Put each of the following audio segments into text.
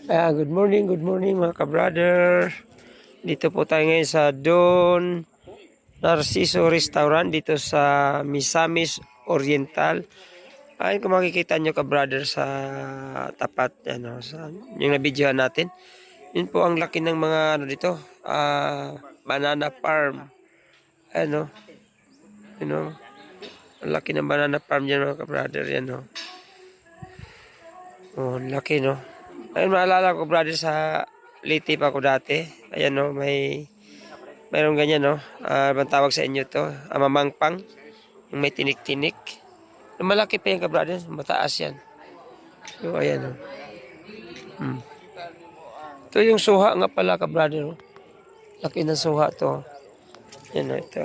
Good morning mga ka-brother. Dito po tayo ngayon sa Don Narciso Restaurant dito sa Misamis Oriental. Ayun kung makikita nyo ka-brother sa tapat, sa yung nabidyohan natin. Yun po ang laki ng mga dito, banana farm. Ano, ang laki ng banana farm dyan mga ka-brother. Laki no. Ayun, maalala ko brother sa Liti pa ako dati. Ayan no, mayroong ganyan no. Ibang tawag sa inyo to, mamangpang. Yung may tinik-tinik. Yung malaki pa yan ka brother, mataas yan. So ayan no. Ito yung suha nga pala ka brother no. Laki ng suha to. Yan no, ito.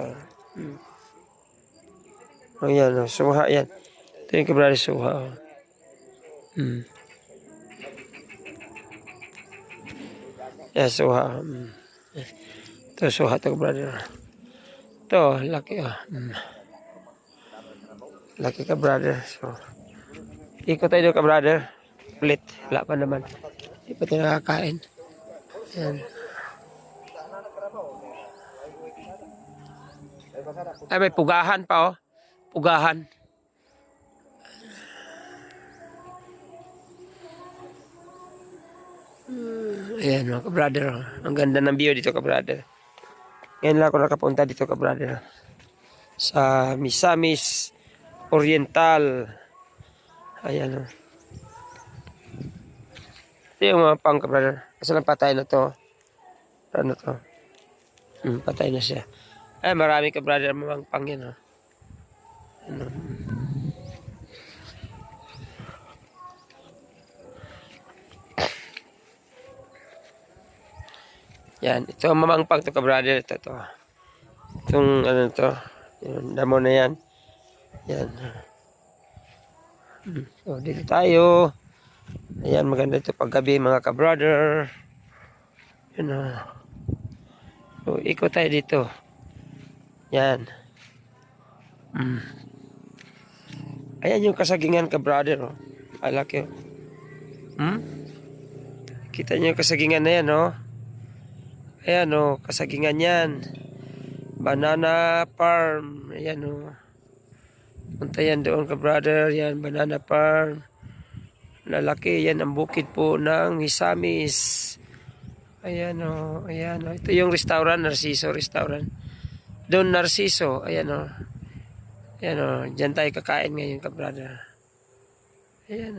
Ayan no, suha yan. Ito yung ka brother suha. Suha. Ito suha to brother. Ito, laki Laki ka brother. So, ikot tayo ka brother. Ulit. Wala pa naman. Hindi pa tayo nakakain. Ayan. Ay, may pugahan pa Pugahan. Ayan mga ka-brother. Ang ganda ng view dito ka-brother. Ngayon lang ako nakapunta dito ka-brother. Sa Misamis Oriental. Ayan Ito yung mga pang ka-brother. Kasi lang patay na to. Ano to? Patay na siya. Ay marami ka-brother mga pang yan Yan, ito ang mamangpang to ka-brother. Ito. Itong to. Yung damo na yan. Yan. So, dito tayo. Ayan, maganda ito paggabi mga ka-brother. So, ikot tayo dito. Yan. Ayan yung kasagingan ka-brother. Alaki Kita nyo yung kasagingan na yan Ayan kasagingan yan. Banana farm. Ayan punta yan doon ka-brother. Yan, banana farm. Lalaki yan ang bukid po ng Misamis. Ayan Ito yung restaurant, Narciso Restaurant. Don Narciso. Ayan Ayan Diyan tayo kakain ngayon ka-brother. Ayan